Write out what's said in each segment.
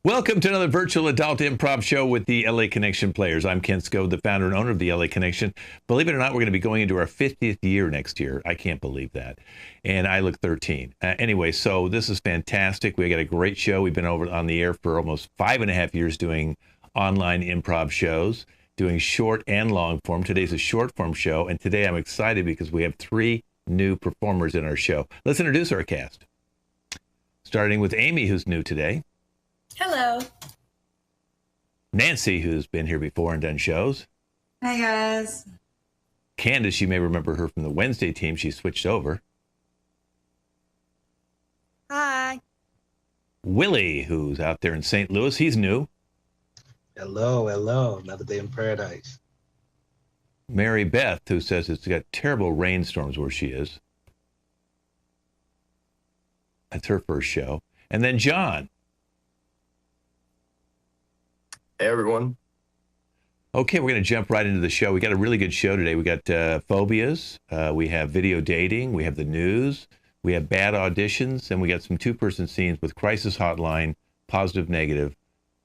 Welcome to another virtual adult improv show with the LA Connection players. I'm Ken Sco, the founder and owner of the LA Connection. Believe it or not, we're going to be going into our 50th year next year. I can't believe that. And I look 13. Anyway, so this is fantastic. We got a great show. We've been over on the air for almost 5.5 years doing online improv shows, doing short and long form. Today's a short form show. And today I'm excited because we have 3 new performers in our show. Let's introduce our cast. Starting with Amy, who's new today. Hello. Nancy, who's been here before and done shows. Hi, guys. Candace, you may remember her from the Wednesday team. She switched over. Hi. Willie, who's out there in St. Louis. He's new. Hello. Another day in paradise. Mary Beth, who says it's got terrible rainstorms where she is. That's her first show. And then John. Hey, everyone. Okay, we're going to jump right into the show. We got a really good show today. We got phobias. We have video dating. We have the news. We have bad auditions. And we got some two-person scenes with crisis hotline, positive, negative,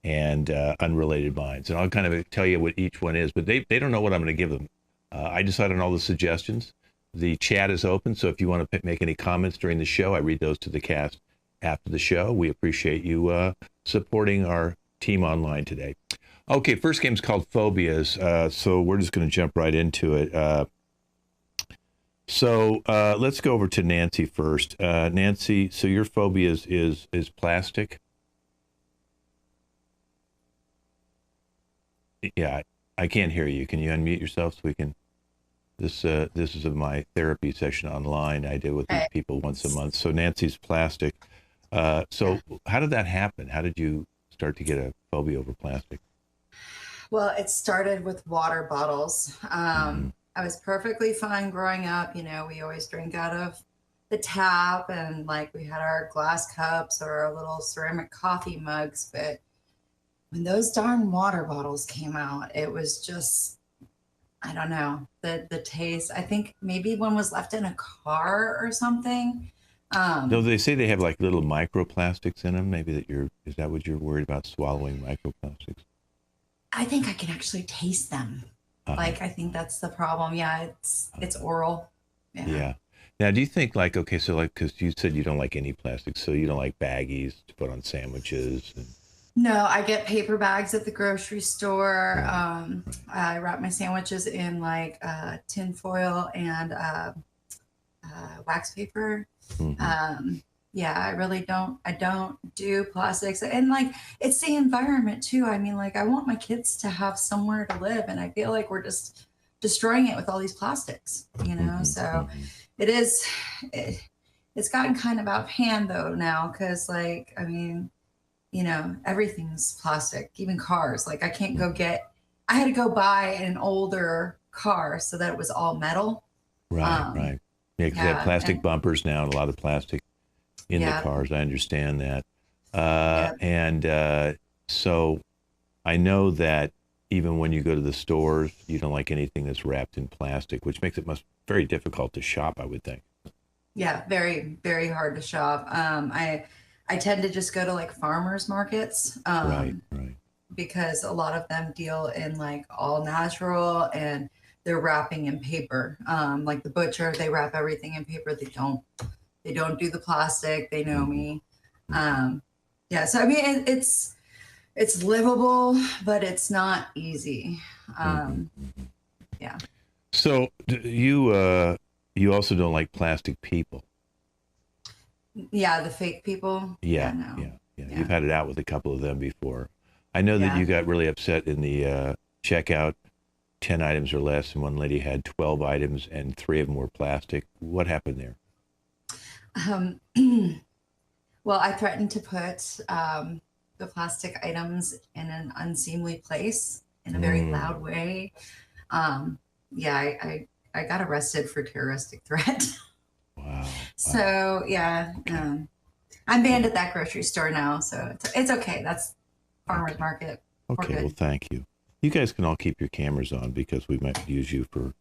and unrelated minds. And I'll kind of tell you what each one is. But they don't know what I'm going to give them. I decided on all the suggestions. The chat is open. So if you want to make any comments during the show, I read those to the cast after the show. We appreciate you supporting our team online today. Okay, first game's called Phobias, so we're just going to jump right into it. Let's go over to Nancy first. Nancy, so your phobia is plastic? Yeah, I can't hear you. Can you unmute yourself so we can? This is my therapy session online. I do with these people once a month. So Nancy's plastic. So how did that happen? How did you start to get a phobia over plastic? Well, it started with water bottles. I was perfectly fine growing up. You know, we always drank out of the tap and like we had our glass cups or our little ceramic coffee mugs. But when those darn water bottles came out, it was just, I don't know, the taste. I think maybe one was left in a car or something. No, they say they have like little microplastics in them. Maybe is that what you're worried about, swallowing microplastics? I think I can actually taste them. Like, I think that's the problem. Yeah, it's oral. Yeah. Now, do you think like, okay, so like, because you said you don't like any plastics, so you don't like baggies to put on sandwiches? And... No, I get paper bags at the grocery store. I wrap my sandwiches in like tin foil and wax paper. Yeah, I don't do plastics. And like, it's the environment too. I mean, like I want my kids to have somewhere to live and I feel like we're just destroying it with all these plastics, you know? So it's gotten kind of out of hand though now. Cause like, I mean, you know, everything's plastic, even cars. Like I had to go buy an older car so that it was all metal. Right. Yeah, because they have plastic bumpers now and a lot of plastic in the cars. I understand that. So I know that even when you go to the stores, you don't like anything that's wrapped in plastic, which makes it very difficult to shop, I would think. Yeah, very, very hard to shop. I tend to just go to like farmers markets. Right. Because a lot of them deal in like all natural and they're wrapping in paper. Like the butcher, they wrap everything in paper. They don't do the plastic. They know me. Yeah. So, I mean, it's livable, but it's not easy. Yeah. So you also don't like plastic people? Yeah. The fake people. Yeah. You've had it out with a couple of them before. I know that you got really upset in the checkout, 10 items or less, and one lady had 12 items and 3 of them were plastic. What happened there? Well, I threatened to put the plastic items in an unseemly place in a very loud way. I got arrested for terroristic threat. Wow. So I'm banned at that grocery store now, so it's okay. That's farmer's market. Okay, well, thank you. You guys can all keep your cameras on because we might use you for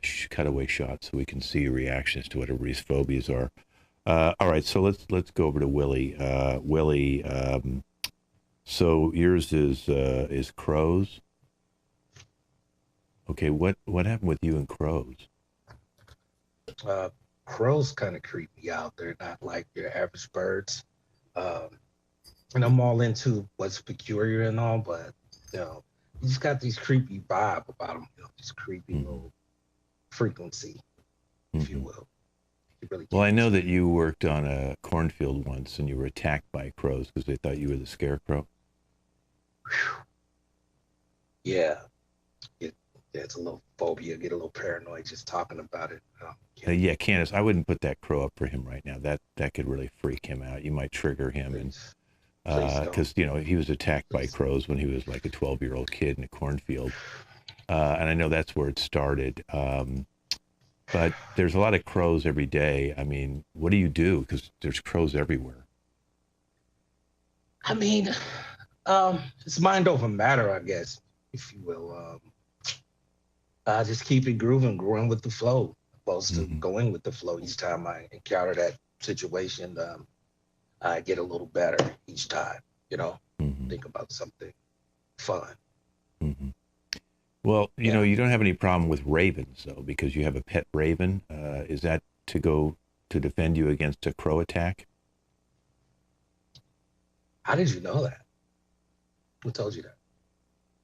cutaway shots so we can see your reactions to what everybody's phobias are. All right, so let's go over to Willie. Willie, So yours is crows. Okay, what happened with you and crows? Crows kind of creep me out. They're not like your average birds. Um, and I'm all into what's peculiar and all, but you just got these creepy vibe about them. This creepy Mm-hmm. little frequency, if you Mm-hmm. will. You really Well, I can't know that explain you worked on a cornfield once and you were attacked by crows because they thought you were the scarecrow. it. Yeah, it, it's a little phobia. Get a little paranoid just talking about it. Yeah, Candace, I wouldn't put that crow up for him right now. That could really freak him out. You might trigger him, and Please don't. because he was attacked by Please. crows when he was like a 12-year-old kid in a cornfield, and I know that's where it started. But there's a lot of crows every day. I mean, what do you do? Because there's crows everywhere. I mean, it's mind over matter, I guess, if you will. Just keep it grooving, growing with the flow, opposed to going with the flow. Each time I encounter that situation, I get a little better each time. Think about something fun. Mm-hmm. Well, you don't have any problem with ravens, though, because you have a pet raven. Is that to defend you against a crow attack? How did you know that? Who told you that?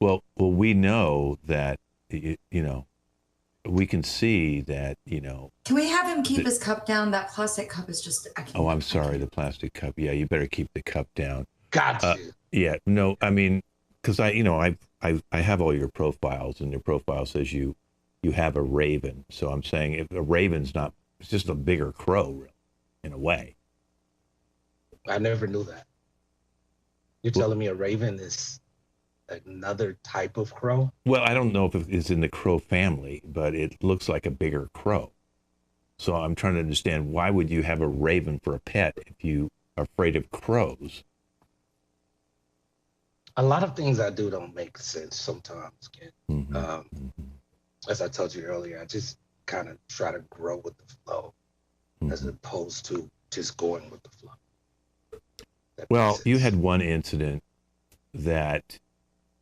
Well, we know that, we can see that, Can we have him keep his cup down? That plastic cup is just. Oh, I'm sorry, the plastic cup. Yeah, you better keep the cup down. Got you. Yeah, no, I mean, because I have all your profiles, and your profile says you have a raven. So I'm saying if a raven's not, it's just a bigger crow, really, in a way. I never knew that. You're telling me a raven is another type of crow? Well, I don't know if it's in the crow family, but it looks like a bigger crow. So I'm trying to understand, why would you have a raven for a pet if you are afraid of crows? A lot of things I do don't make sense sometimes, Ken. As I told you earlier, I just kind of try to grow with the flow as opposed to just going with the flow. Well, you had one incident that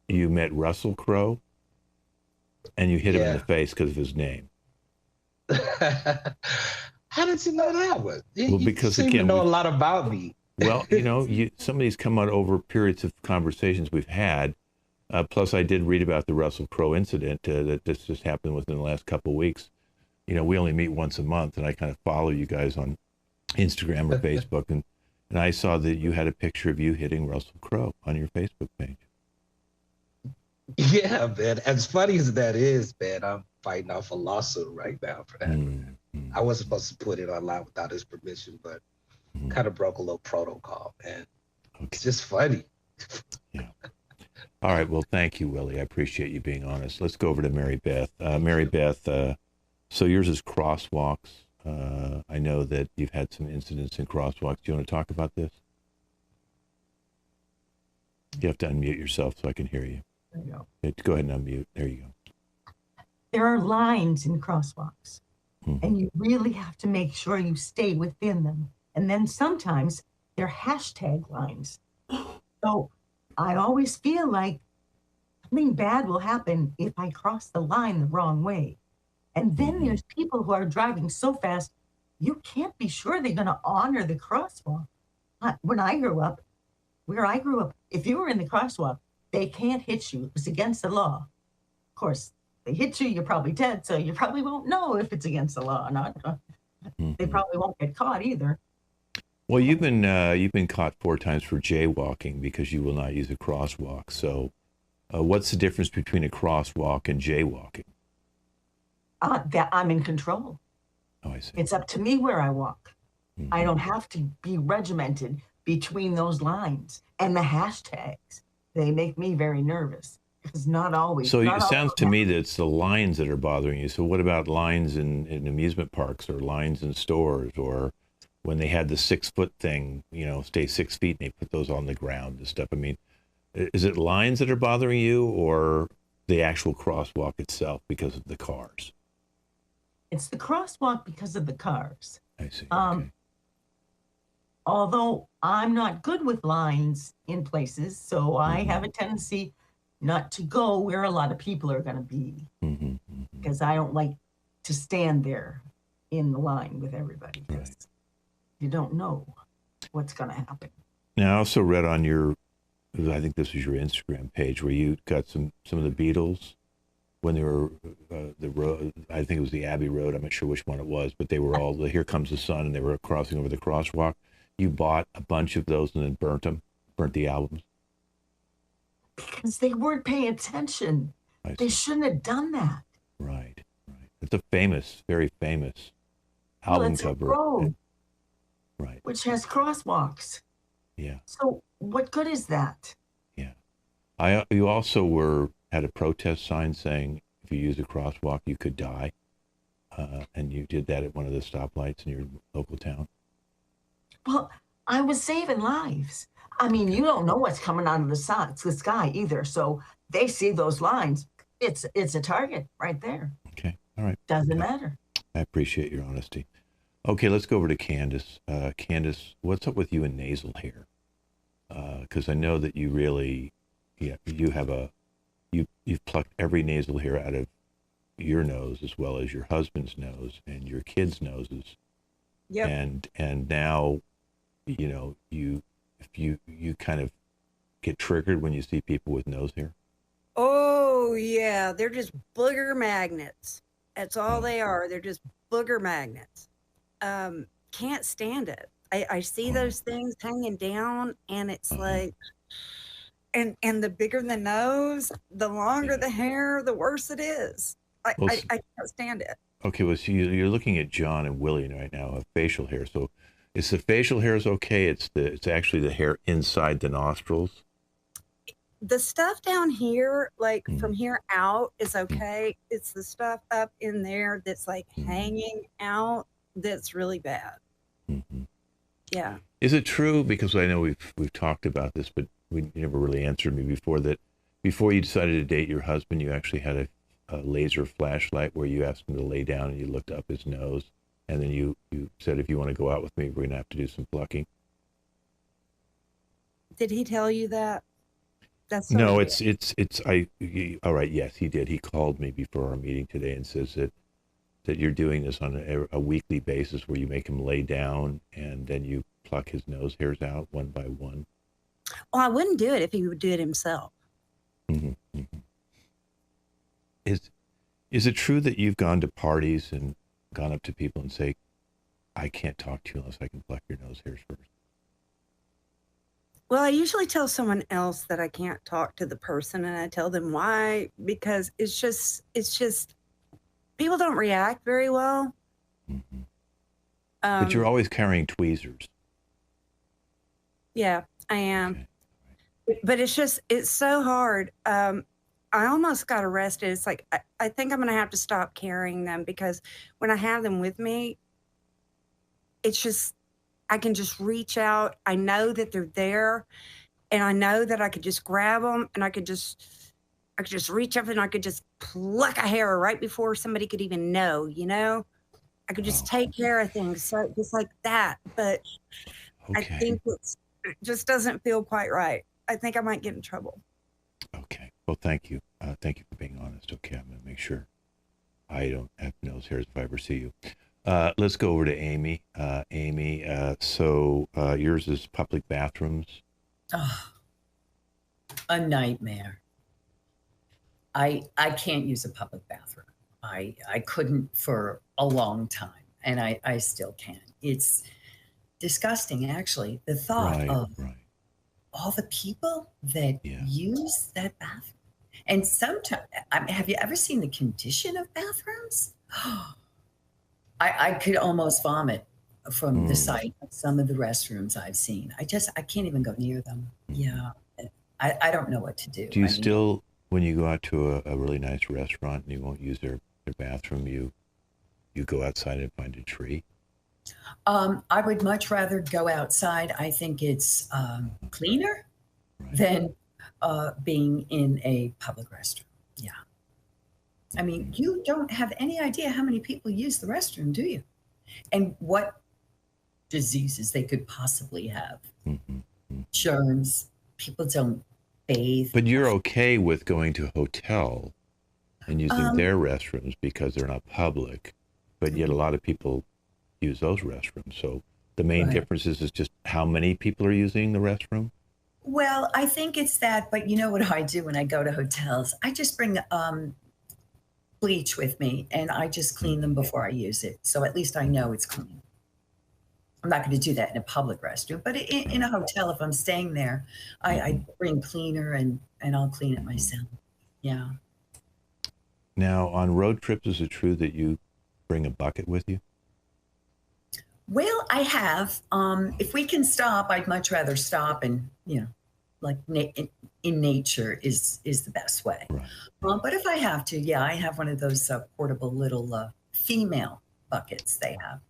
you met Russell Crowe and you hit him in the face because of his name. How did you know that one? Well, because you seem to know a lot about me. Well, somebody's come out over periods of conversations we've had. Plus, I did read about the Russell Crowe incident that this just happened within the last couple of weeks. We only meet once a month, and I kind of follow you guys on Instagram or Facebook, and I saw that you had a picture of you hitting Russell Crowe on your Facebook page. Yeah, man. As funny as that is, man, I'm fighting off a lawsuit right now for that. I wasn't supposed to put it online without his permission, but kind of broke a little protocol, man. Okay. It's just funny. Yeah. All right. Well, thank you, Willie. I appreciate you being honest. Let's go over to Mary Beth. Mary Beth, so yours is crosswalks. I know that you've had some incidents in crosswalks. Do you want to talk about this? You have to unmute yourself so I can hear you. There you go. Go ahead and unmute. There you go. There are lines in crosswalks, and you really have to make sure you stay within them. And then sometimes they're hashtag lines. So I always feel like something bad will happen if I cross the line the wrong way. And then there's people who are driving so fast, you can't be sure they're going to honor the crosswalk. When I grew up, where I grew up, if you were in the crosswalk, they can't hit you. It's against the law. Of course, they hit you, you're probably dead, so you probably won't know if it's against the law or not. They probably won't get caught either. Well, you've been caught 4 times for jaywalking because you will not use a crosswalk. So, what's the difference between a crosswalk and jaywalking? That I'm in control. Oh, I see. It's up to me where I walk. I don't have to be regimented between those lines and the hashtags. They make me very nervous because not always. So it sounds to me that it's the lines that are bothering you. So what about lines in amusement parks or lines in stores, or when they had the 6-foot thing, stay 6 feet, and they put those on the ground and stuff? I mean, is it lines that are bothering you or the actual crosswalk itself because of the cars? It's the crosswalk because of the cars. I see. Okay. although I'm not good with lines in places, so I have a tendency not to go where a lot of people are going to be, because I don't like to stand there in the line with everybody, because you don't know what's going to happen. Now, I also read on your, I think this was your Instagram page, where you got some of the Beatles when they were the road. I think it was the Abbey Road. I'm not sure which one it was, but they were all the "Here Comes the Sun," and they were crossing over the crosswalk. You bought a bunch of those and then burnt the albums. Because they weren't paying attention. They shouldn't have done that. Right. It's a famous, very famous album cover. Road, right. Which has crosswalks. Yeah. So what good is that? Yeah. You also had a protest sign saying if you use a crosswalk, you could die. And you did that at one of the stoplights in your local town. Well, I was saving lives. I mean, you don't know what's coming out of the sky either. So they see those lines. It's a target right there. Okay. All right. Doesn't matter. I appreciate your honesty. Okay, let's go over to Candace. Candace, what's up with you and nasal hair? Because I know that you really, you have you've plucked every nasal hair out of your nose, as well as your husband's nose and your kids' noses. Yep. And now, you kind of get triggered when you see people with nose hair. Oh yeah, they're just booger magnets. That's all they are. They're just booger magnets. Can't stand it. I see those things hanging down, and it's like, and the bigger the nose, the longer the hair, the worse it is. I can't stand it. Okay, well, so you're looking at John and Willie right now of facial hair. So, is the facial hairs okay? It's actually the hair inside the nostrils. The stuff down here, like from here out, is okay. It's the stuff up in there that's like hanging out that's really bad. Yeah. Is it true? Because I know we've talked about this, but you never really answered me before, that before you decided to date your husband, you actually had a laser flashlight where you asked him to lay down and you looked up his nose, and then you said, if you want to go out with me, we're going to have to do some plucking. Did he tell you that? That's no, it's all right. Yes, he did. He called me before our meeting today and says that you're doing this on a weekly basis, where you make him lay down and then you pluck his nose hairs out one by one. Well, I wouldn't do it if he would do it himself. Is it true that you've gone to parties and gone up to people and say, I can't talk to you unless I can pluck your nose hairs first? Well, I usually tell someone else that I can't talk to the person, and I tell them why, because it's just people don't react very well. But you're always carrying tweezers. Yeah, I am. Okay. But it's so hard. I almost got arrested. It's like, I think I'm going to have to stop carrying them, because when I have them with me, it's just, I can just reach out. I know that they're there, and I know that I could just grab them, and I could just reach up and I could just pluck a hair right before somebody could even know, I could just take care of things so just like that. But I think it just doesn't feel quite right. I think I might get in trouble. Okay. Well, thank you. Thank you for being honest. Okay. I'm going to make sure I don't have nose hairs if I ever see you. Let's go over to Amy. Amy, so yours is public bathrooms. Oh, a nightmare. I can't use a public bathroom. I couldn't for a long time, and I still can't. It's disgusting, actually. The thought of all the people that use that bathroom. And sometimes, have you ever seen the condition of bathrooms? I could almost vomit from the sight of some of the restrooms I've seen. I can't even go near them. Yeah. I don't know what to do. Do you still, when you go out to a really nice restaurant and you won't use their bathroom, you go outside and find a tree? I would much rather go outside. I think it's cleaner than being in a public restroom. Yeah. I mean, you don't have any idea how many people use the restroom, do you? And what diseases they could possibly have. Mm-hmm. Germs. People don't bathe. But you're okay with going to a hotel and using their restrooms because they're not public, but yet a lot of people use those restrooms. So the main difference is just how many people are using the restroom? Well, I think it's that, but you know what I do when I go to hotels? I just bring bleach with me and I just clean them before I use it. So at least I know it's clean. I'm not going to do that in a public restroom, but in a hotel, if I'm staying there, I bring cleaner and I'll clean it myself. Yeah. Now, on road trips, is it true that you bring a bucket with you? Well, I have. If we can stop, I'd much rather stop and, like in nature is the best way. Right. But if I have to, yeah, I have one of those portable little female buckets they have.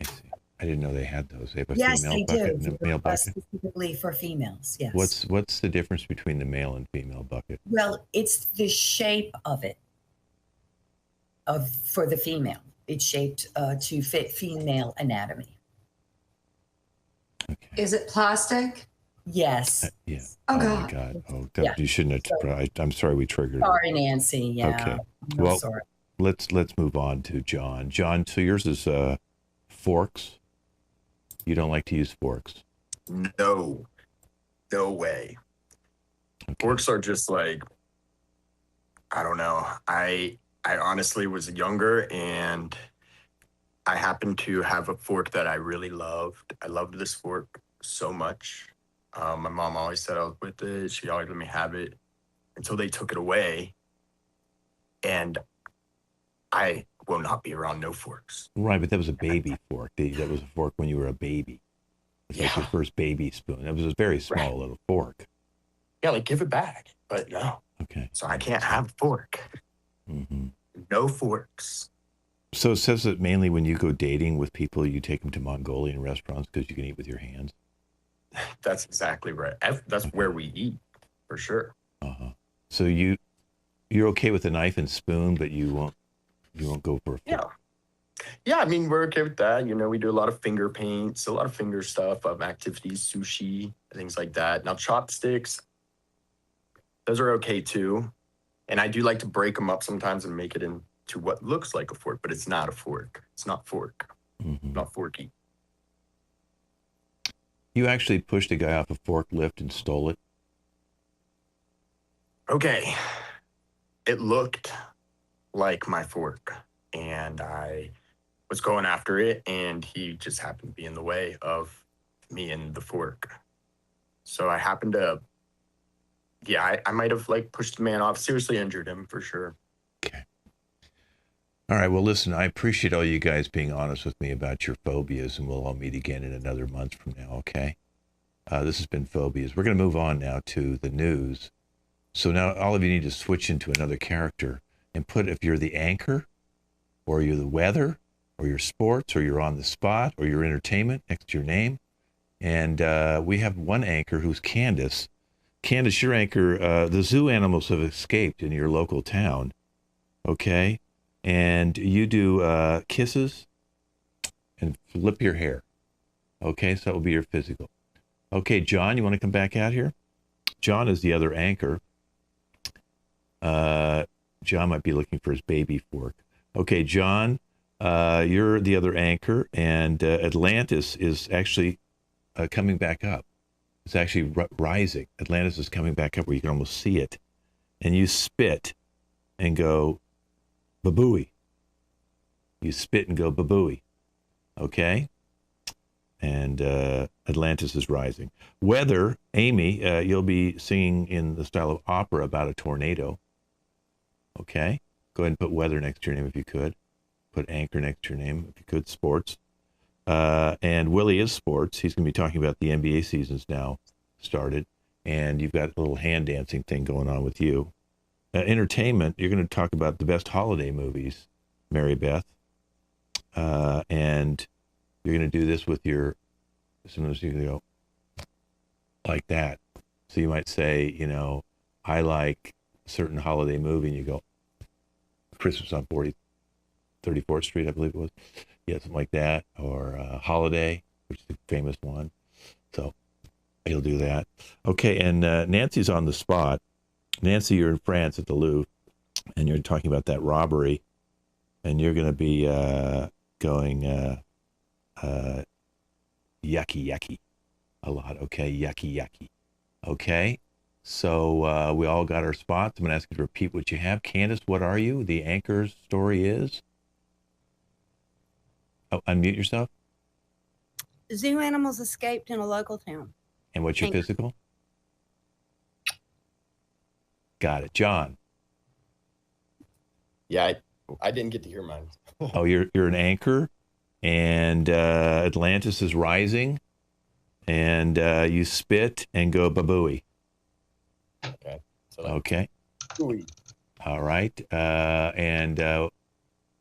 I see. I didn't know they had those. They have a Yes, female they bucket do. and a male bucket? Specifically for females, yes. What's the difference between the male and female bucket? Well, it's the shape of it. For the female, it's shaped to fit female anatomy. Okay. Is it plastic? Yes. Yeah. Oh, my God. God. Oh, Yeah. you shouldn't have. I'm sorry we triggered. Sorry, Nancy. Yeah. Okay. I'm real Well, sorry. let's move on to John. John, so yours is forks. You don't like to use forks. No way. Okay. Forks are just like, I don't know. I honestly was younger and I happened to have a fork that I really loved. I loved this fork so much. My mom always said I was with it. She always let me have it until they took it away. And I will not be around no forks. Right, but that was a baby fork. That was a fork when you were a baby. It's like your first baby spoon. That was a very small little fork. Yeah, like give it back. But no. Okay. So I can't have a fork. Mm-hmm. No forks. So it says that mainly when you go dating with people, you take them to Mongolian restaurants because you can eat with your hands. That's exactly right. That's where we eat, for sure. Uh-huh. So you're okay with a knife and spoon, but you won't go for a fork. Yeah, I mean, we're okay with that. We do a lot of finger paints, a lot of finger stuff, activities, sushi, things like that. Now, chopsticks, those are okay too. And I do like to break them up sometimes and make it into what looks like a fork, but it's not a fork. It's not fork. Mm-hmm. Not forky. You actually pushed a guy off a forklift and stole it? Okay. It looked like my fork, and I was going after it, and he just happened to be in the way of me and the fork. So I happened to, I might have pushed the man off, seriously injured him for sure. Okay. All right. Well, listen, I appreciate all you guys being honest with me about your phobias, and we'll all meet again in another month from now, okay? This has been Phobias. We're going to move on now to the news. So now all of you need to switch into another character and put, if you're the anchor, or you're the weather, or you're sports, or you're on the spot, or you're entertainment next to your name. And we have one anchor who's Candace. Candace, your anchor, the zoo animals have escaped in your local town, okay? And you do kisses and flip your hair, okay? So that will be your physical. Okay, John, you want to come back out here? John is the other anchor. John might be looking for his baby fork. Okay, John, you're the other anchor, and Atlantis is actually coming back up. It's actually rising. Atlantis is coming back up where you can almost see it. And you spit and go, babooey. You spit and go, babooey. Okay? And Atlantis is rising. Weather, Amy, you'll be singing in the style of opera about a tornado. Okay? Go ahead and put weather next to your name if you could. Put anchor next to your name if you could. Sports. And Willie is sports. He's going to be talking about the NBA season's now started. And you've got a little hand dancing thing going on with you. Entertainment, you're going to talk about the best holiday movies, Mary Beth. And you're going to do this with sometimes you can go like that. So you might say, I like a certain holiday movie, and you go, Christmas on 34th Street, I believe it was. Yeah, something like that. Or Holiday. which is the famous one. So he'll do that. Okay, and Nancy's on the spot. Nancy, you're in France at the Louvre, and you're talking about that robbery, and you're going to be going yucky, yucky a lot. Okay, yucky, yucky. Okay, so we all got our spots. I'm going to ask you to repeat what you have. Candace, what are you? The anchor's story is? Oh, unmute yourself. Zoo animals escaped in a local town. And what's your physical? Got it. John. Yeah, I didn't get to hear mine. Oh, you're an anchor, and Atlantis is rising, and you spit and go babooey. Okay. So Okay. Ooey. All right. And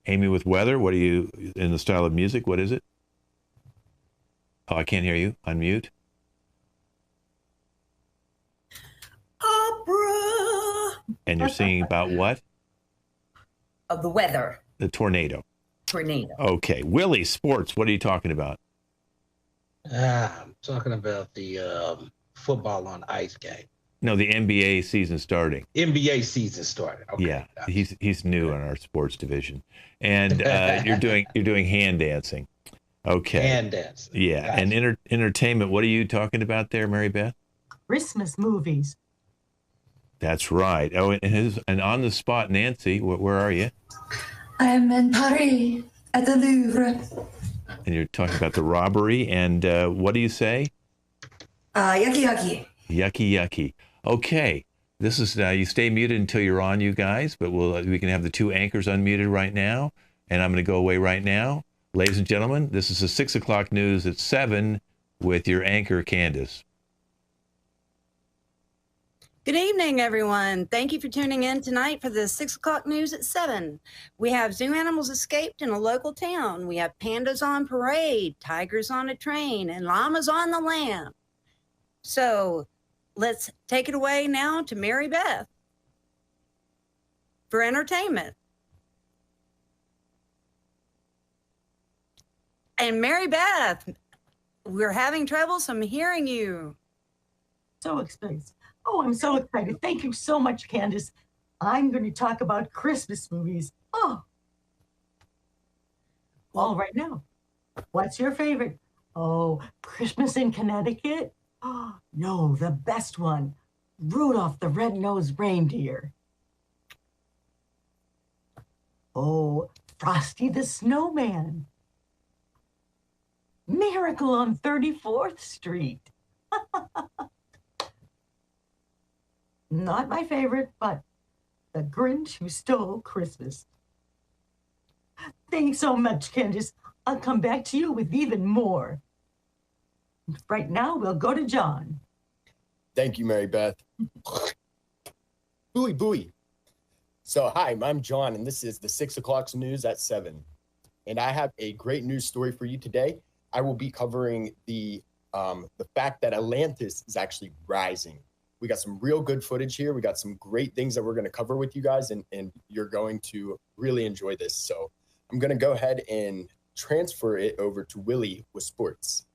Amy with weather, what are you, in the style of music, what is it? Oh, I can't hear you. Unmute. Opera. And you're singing about what? Of the weather. The tornado. Tornado. Okay. Willie, sports, what are you talking about? I'm talking about the football on ice game. No, the NBA season starting. NBA season started. Okay. Yeah, he's new in our sports division, and you're doing hand dancing. Okay. Hand dancing. Yeah, Gotcha. and entertainment. What are you talking about there, Mary Beth? Christmas movies. That's right. Oh, and on the spot, Nancy, where are you? I'm in Paris at the Louvre. And you're talking about the robbery. And what do you say? Yucky, yucky. Yucky, yucky. Okay. This is you stay muted until you're on, you guys. But we can have the two anchors unmuted right now. And I'm going to go away right now. Ladies and gentlemen, this is the 6 o'clock news at 7 with your anchor, Candace. Good evening, everyone. Thank you for tuning in tonight for the 6 o'clock news at 7. We have zoo animals escaped in a local town. We have pandas on parade, tigers on a train, and llamas on the lam. So let's take it away now to Mary Beth for entertainment. And Mary Beth, we're having trouble, so I'm hearing you. So excited. Oh, I'm so excited. Thank you so much, Candace. I'm going to talk about Christmas movies. Oh. All right now. What's your favorite? Oh, Christmas in Connecticut? Oh, no, the best one. Rudolph the Red-Nosed Reindeer. Oh, Frosty the Snowman. Miracle on 34th Street. Not my favorite, but The Grinch Who Stole Christmas. Thanks so much, Candace. I'll come back to you with even more. Right now, we'll go to John. Thank you, Mary Beth. Booey, booey. So, hi, I'm John, and this is the 6 o'clock news at 7. And I have a great news story for you today. I will be covering the fact that Atlantis is actually rising. We got some real good footage here. We got some great things that we're going to cover with you guys, and you're going to really enjoy this. So I'm going to go ahead and transfer it over to Willie with sports.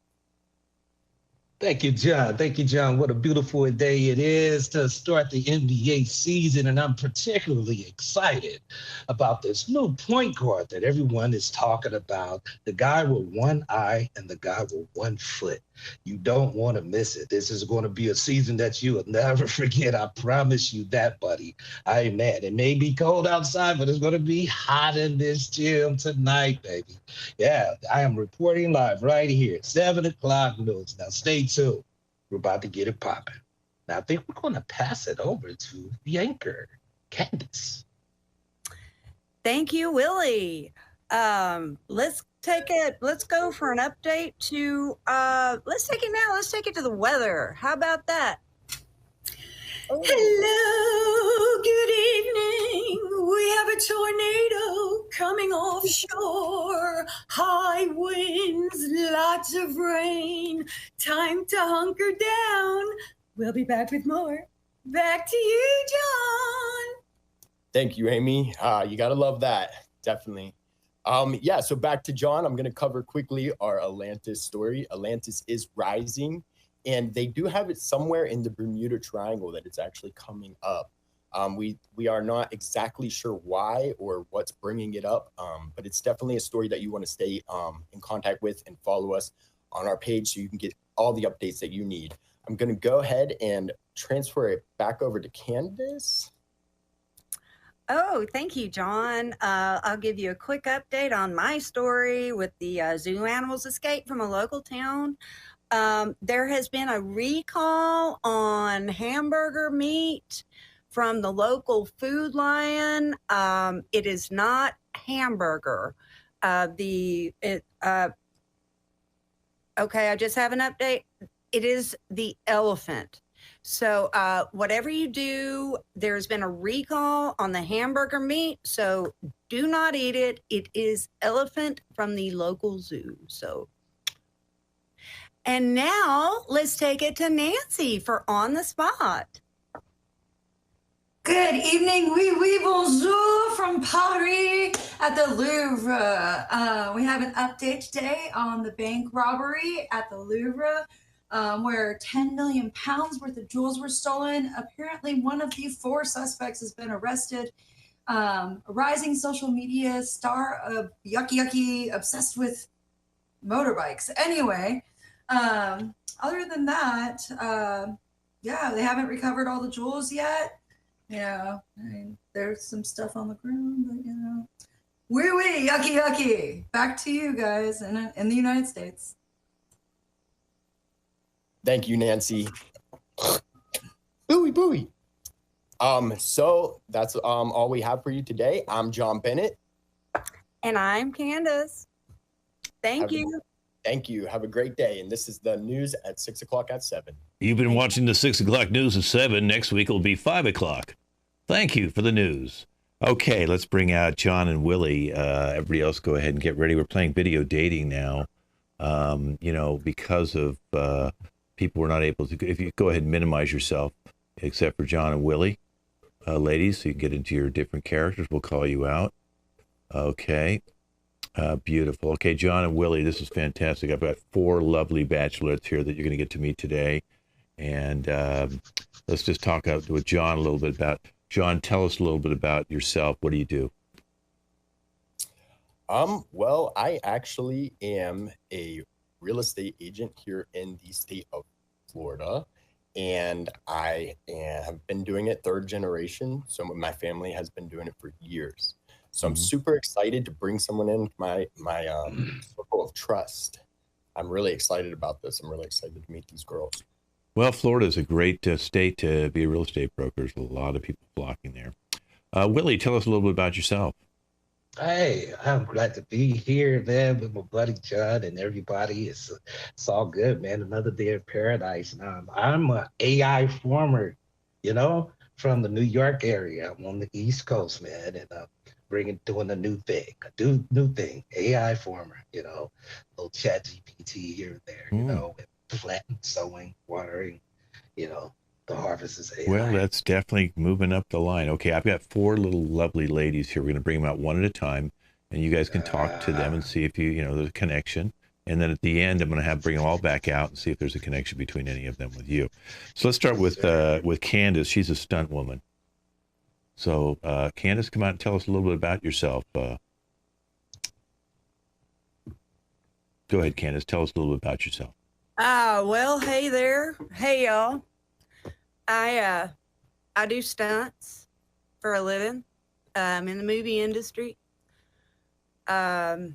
Thank you, John. Thank you, John. What a beautiful day it is to start the NBA season. And I'm particularly excited about this new point guard that everyone is talking about. The guy with one eye and the guy with one foot. You don't want to miss it. This is going to be a season that you will never forget. I promise you that, buddy. Amen. It may be cold outside, but it's going to be hot in this gym tonight, baby. Yeah, I am reporting live right here, 7 o'clock news. Now, stay tuned. We're about to get it popping. Now, I think we're going to pass it over to the anchor, Candace. Thank you, Willie. Let's go for an update to let's take it to the weather. How about that? Oh. Hello, good evening. We have a tornado coming offshore. High winds, lots of rain. Time to hunker down. We'll be back with more. Back to you, John. Thank you, Amy. You got to love that. Definitely. Yeah, so back to John, I'm going to cover quickly our Atlantis story. Atlantis is rising, and they do have it somewhere in the Bermuda Triangle that it's actually coming up. We are not exactly sure why or what's bringing it up, but it's definitely a story that you want to stay in contact with and follow us on our page so you can get all the updates that you need. I'm going to go ahead and transfer it back over to Candace. Oh, thank you, John. I'll give you a quick update on my story with the zoo animals escape from a local town. There has been a recall on hamburger meat from the local food line. It is not hamburger. Okay, I just have an update. It is the elephant. So whatever you do, there's been a recall on the hamburger meat. So do not eat it. It is elephant from the local zoo. So, and now let's take it to Nancy for On the Spot. Good evening, oui, bonjour from Paris at the Louvre. We have an update today on the bank robbery at the Louvre, where 10 million pounds worth of jewels were stolen. Apparently, one of the 4 suspects has been arrested. A rising social media star of yucky, obsessed with motorbikes. Anyway, other than that, yeah, they haven't recovered all the jewels yet. You know, I mean, there's some stuff on the ground, but you know, wee, yucky. Back to you guys in the United States. Thank you, Nancy. Booey. So that's all we have for you today. I'm John Bennett. And I'm Candace. Thank you. Thank you. Have a great day. And this is the news at 6 o'clock at 7. You've been watching the 6 o'clock news at 7. Next week it'll be 5 o'clock. Thank you for the news. Okay, let's bring out John and Willie. Everybody else go ahead and get ready. We're playing video dating now. You know, because of people were not able to. If you go ahead and minimize yourself, except for John and Willie, ladies, so you can get into your different characters. We'll call you out. Okay. Beautiful. Okay, John and Willie, this is fantastic. I've got 4 lovely bachelorettes here that you're going to get to meet today. And let's just talk with John a little bit about. John, tell us a little bit about yourself. What do you do? Well, I actually am a real estate agent here in the state of Florida, and I have been doing it 3rd generation. So my family has been doing it for years. So I'm super excited to bring someone in my circle of trust. I'm really excited about this. I'm really excited to meet these girls. Well, Florida is a great state to be a real estate broker. There's a lot of people flocking there. Willie, tell us a little bit about yourself. Hey, I'm glad to be here, man, with my buddy John and everybody. It's all good, man. Another day in paradise. I'm an AI farmer, you know, from the New York area. I'm on the East Coast, man, and doing a new thing. AI farmer, you know, little chat GPT here and there, you know, with planting, sowing, watering, you know, the harvest is AI. Well, that's definitely moving up the line. Okay, I've got 4 little lovely ladies here. We're going to bring them out one at a time, and you guys can talk to them and see if there's a connection. And then at the end, I'm going to bring them all back out and see if there's a connection between any of them with you. So let's start with Candace. She's a stunt woman. So Candace, come out and tell us a little bit about yourself. Go ahead, Candace. Tell us a little bit about yourself. Well, hey there. Hey, y'all. I do stunts for a living. I'm in the movie industry. If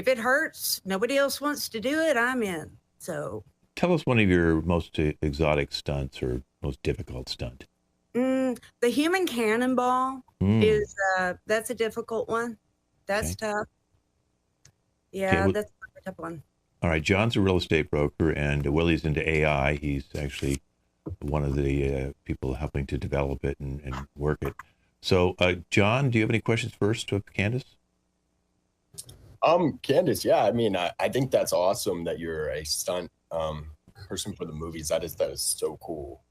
it hurts, nobody else wants to do it, I'm in. So tell us one of your most exotic stunts or most difficult stunt. The human cannonball is that's a difficult one. That's tough. Yeah, that's a tough one. All right, John's a real estate broker, and Willie's into AI. He's actually one of the people helping to develop it and work it. So, John, do you have any questions first with Candace? Candace, yeah, I mean, I think that's awesome that you're a stunt person for the movies. That is so cool.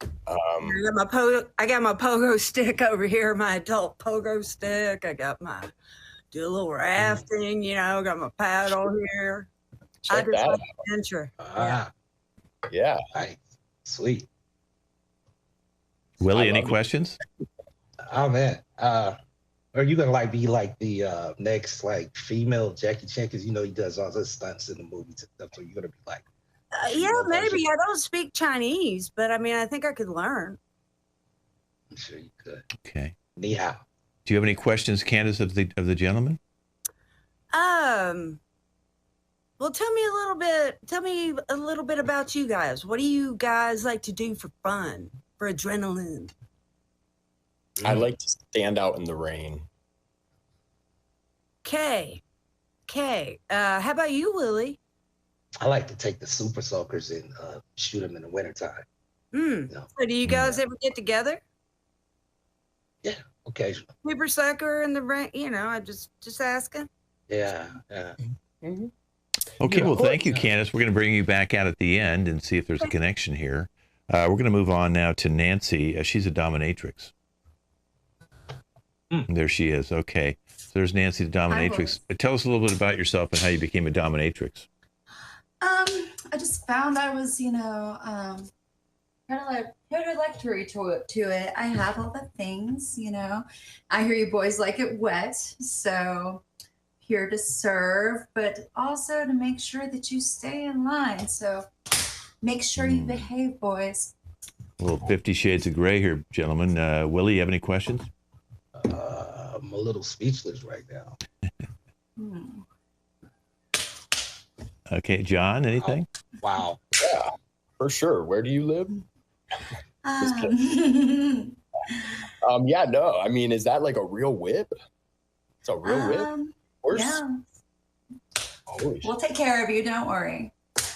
I got my pogo stick over here, my adult pogo stick. I got my do a little rafting, got my paddle here. Check I just that like out. adventure. Yeah. Nice. Sweet. Willie, I any love it. questions? Oh man. Are you gonna be like the next like female Jackie Chan? Because he does all the stunts in the movies and stuff. So you're gonna be like, Yeah, female maybe. version? I don't speak Chinese, but I mean, I think I could learn. I'm sure you could. Okay. Ni hao. Do you have any questions, Candace, of the gentleman? Well, tell me a little bit about you guys. What do you guys like to do for fun, for adrenaline? I like to stand out in the rain. Okay. How about you, Willie? I like to take the super soakers and shoot them in the wintertime. So do you guys ever get together? Yeah, occasionally. Super sucker in the rain, I just asking. Yeah. Okay, well, thank you, Candace. We're going to bring you back out at the end and see if there's a connection here. We're going to move on now to Nancy. She's a dominatrix. There she is. Okay. So there's Nancy, the dominatrix. Tell us a little bit about yourself and how you became a dominatrix. I just found I was, kind of like introductory to it. I have all the things, I hear you boys like it wet, so here to serve, but also to make sure that you stay in line. So make sure you behave, boys. A little 50 Shades of Gray here, gentlemen. Willie, you have any questions? I'm a little speechless right now. Okay, John, anything? Wow. Yeah, for sure. Where do you live? Yeah, no. I mean, is that like a real whip? It's a real whip? Horse? Yeah. Holy We'll take care of you. Don't worry.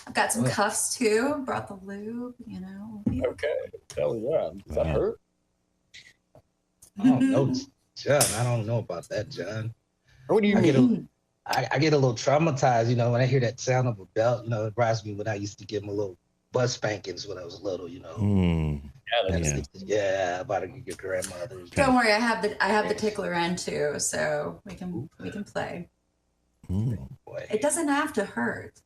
I've got some cuffs too. Brought the lube, Okay. Hell yeah. Does that hurt? I don't know, John. I don't know about that, John. What do you mean? I get a little traumatized, when I hear that sound of a belt. It reminds me when I used to give them a little butt spankings when I was little. Yeah, about your grandmother. Don't worry. I have the tickler end too, so we can play. Boy. It doesn't have to hurt.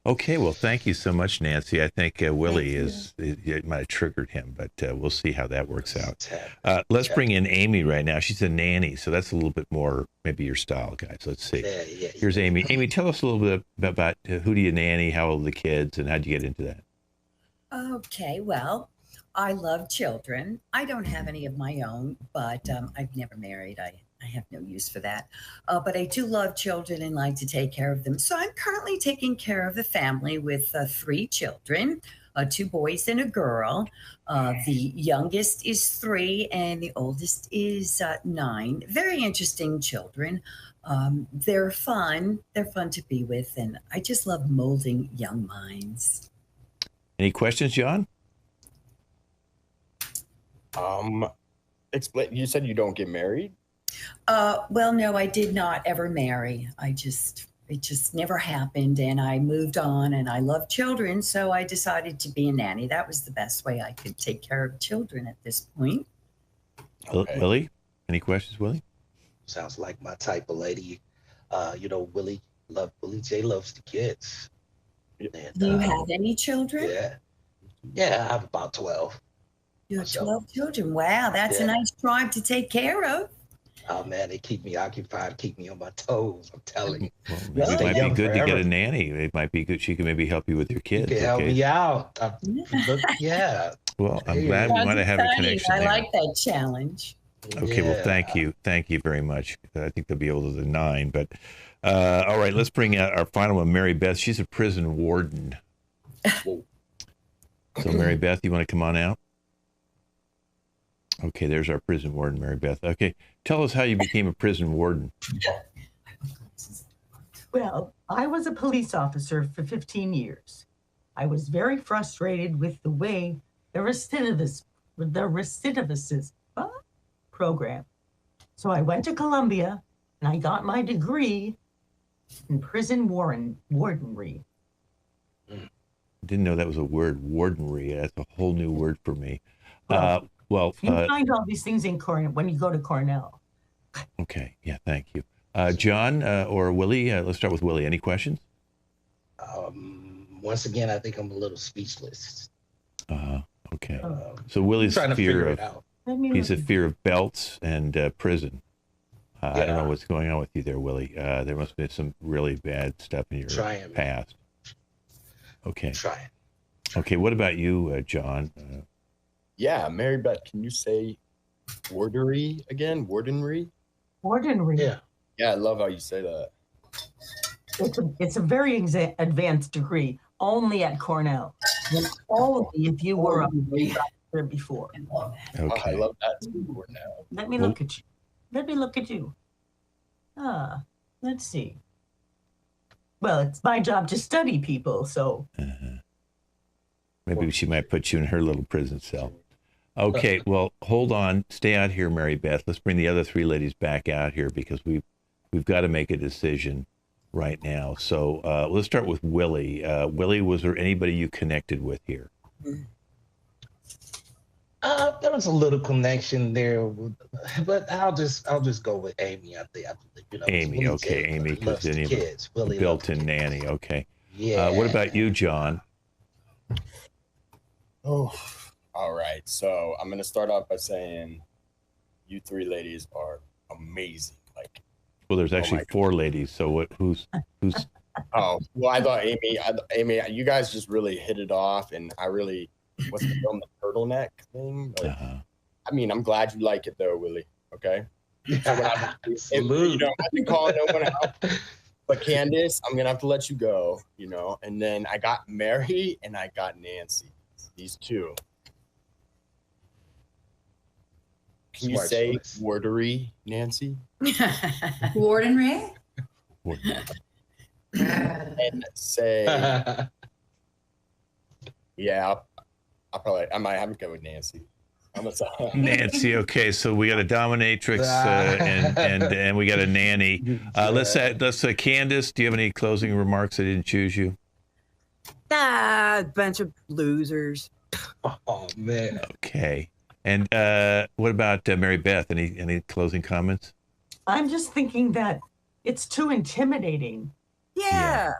Okay, well, thank you so much, Nancy. I think Willie it might have triggered him, but we'll see how that works out. Let's bring in Amy right now. She's a nanny, so that's a little bit more maybe your style, guys. Let's see. Here's Amy. Amy, tell us a little bit about who do you nanny, how old are the kids, and how'd you get into that? Okay, well, I love children. I don't have any of my own, but I've never married. I have no use for that. But I do love children and like to take care of them. So I'm currently taking care of a family with 3 children, 2 boys and a girl. The youngest is 3 and the oldest is 9. Very interesting children. They're fun. They're fun to be with. And I just love molding young minds. Any questions, John? Explain. You said you don't get married? Well, no, I did not ever marry. It just never happened. And I moved on and I love children. So I decided to be a nanny. That was the best way I could take care of children at this point. Okay. Willie, any questions, Willie? Sounds like my type of lady. Willie J loves the kids. And, Do you have any children? Yeah, I have about 12. You have 12 children. Wow, that's a nice tribe to take care of. Oh man, they keep me occupied, keep me on my toes. I'm telling you. Well, it might be good to get a nanny. It might be good. She can maybe help you with your kids. You can help me out. Yeah. Well, I'm glad we might have a connection I there. like that challenge. Okay, well, thank you. Thank you very much. I think they'll be able to deny, but all right, let's bring out our final one, Mary Beth. She's a prison warden. So, Mary Beth, you want to come on out? Okay, there's our prison warden, Mary Beth. Okay, tell us how you became a prison warden. Well, I was a police officer for 15 years. I was very frustrated with the way the recidivist program. So I went to Columbia and I got my degree in prison wardenry. Didn't know that was a word, wardenry. That's a whole new word for me. You find all these things in Cornell when you go to Cornell. Okay. Yeah. Thank you. John or Willie, let's start with Willie. Any questions? Once again, I think I'm a little speechless. Okay. So Willie's Trying to fear figure of it out. he's a fear of belts and prison. I don't know what's going on with you there, Willie. There must have been some really bad stuff in your past. Okay. Try it. Okay. What about you, John? Yeah, Mary Beth, can you say wardery again? Wardenry? Wardenry. Yeah. Yeah, I love how you say that. It's a very advanced degree, only at Cornell. And only if you were there before. Okay. Oh, I love that too, now. Let me look at you. Let me look at you. Let's see. Well, it's my job to study people, so. Maybe she might put you in her little prison cell. Okay, well, hold on. Stay out here, Mary Beth. Let's bring the other three ladies back out here because we've got to make a decision right now. So let's start with Willie. Willie, was there anybody you connected with here? There was a little connection there, but I'll just go with Amy. I think Amy, okay, Amy, because the kids, Willie built-in nanny. Okay. Yeah. What about you, John? Oh, all right. So I'm gonna start off by saying, you three ladies are amazing. Like, well, there's actually four ladies. So who's? Oh, well, I thought Amy, you guys just really hit it off, and I really. What's the film, the turtleneck thing? Like, I mean, I'm glad you like it though, Willie. Okay. So I can call no one out. But Candace, I'm gonna have to let you go. And then I got Mary and I got Nancy. These two. Can you say wardery, Nancy? Wardenry. And say, yeah. I might have to go with Nancy. Nancy, okay, so we got a dominatrix and we got a nanny. Let's Candace, do you have any closing remarks? I didn't choose you. A bunch of losers. Oh man. Okay, and what about Mary Beth? Any closing comments? I'm just thinking that it's too intimidating. Yeah.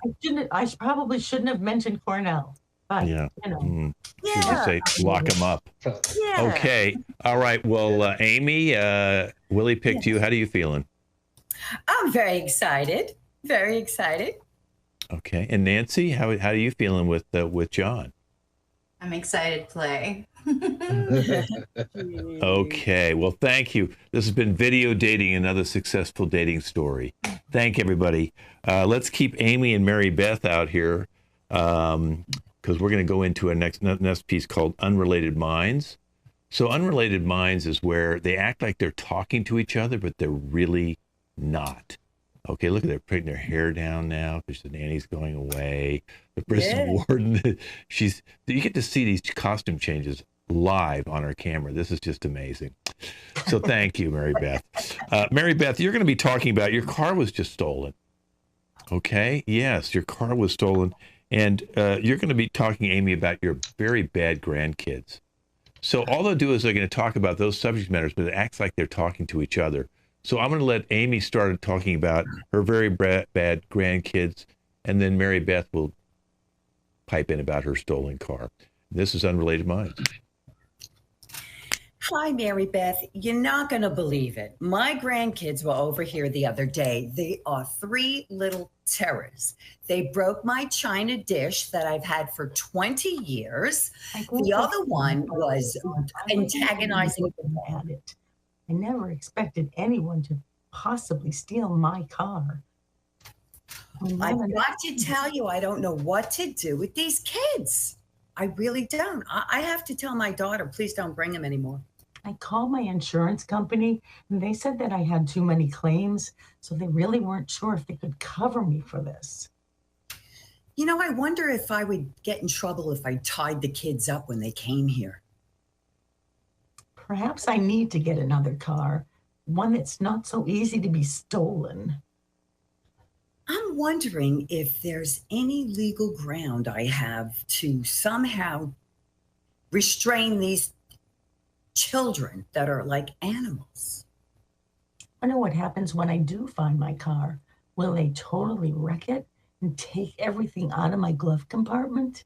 I probably shouldn't have mentioned Cornell. But, yeah. Yeah. Should just say lock them up. Yeah. Okay. All right. Well, Amy, Willie picked you. How are you feeling? I'm very excited. Very excited. Okay. And Nancy, how are you feeling with John? I'm excited to play. Okay. Well, thank you. This has been Video Dating, another successful dating story. Thank everybody. Let's keep Amy and Mary Beth out here. Because we're going to go into a next piece called Unrelated Minds. So Unrelated Minds is where they act like they're talking to each other, but they're really not. Okay, look at they're putting their hair down now because the nanny's going away. The prison warden, you get to see these costume changes live on our camera. This is just amazing. So thank you, Mary Beth. Mary Beth, you're going to be talking about your car was just stolen. Okay, yes, your car was stolen. And you're going to be talking, Amy, about your very bad grandkids. So all they'll do is they're going to talk about those subject matters, but it acts like they're talking to each other. So I'm going to let Amy start talking about her very bad grandkids, and then Mary Beth will pipe in about her stolen car. This is Unrelated Minds. Hi, Mary Beth. You're not going to believe it. My grandkids were over here the other day. They are three little terrors. They broke my china dish that I've had for 20 years. The other one was antagonizing. I never expected anyone to possibly steal my car. I've got to tell you, I don't know what to do with these kids. I really don't. I have to tell my daughter, please don't bring them anymore. I called my insurance company and they said that I had too many claims, so they really weren't sure if they could cover me for this. I wonder if I would get in trouble if I tied the kids up when they came here. Perhaps I need to get another car, one that's not so easy to be stolen. I'm I'm wondering if there's any legal ground I have to somehow restrain these children that are like animals. I know what happens when I do find my car. Will they totally wreck it and take everything out of my glove compartment?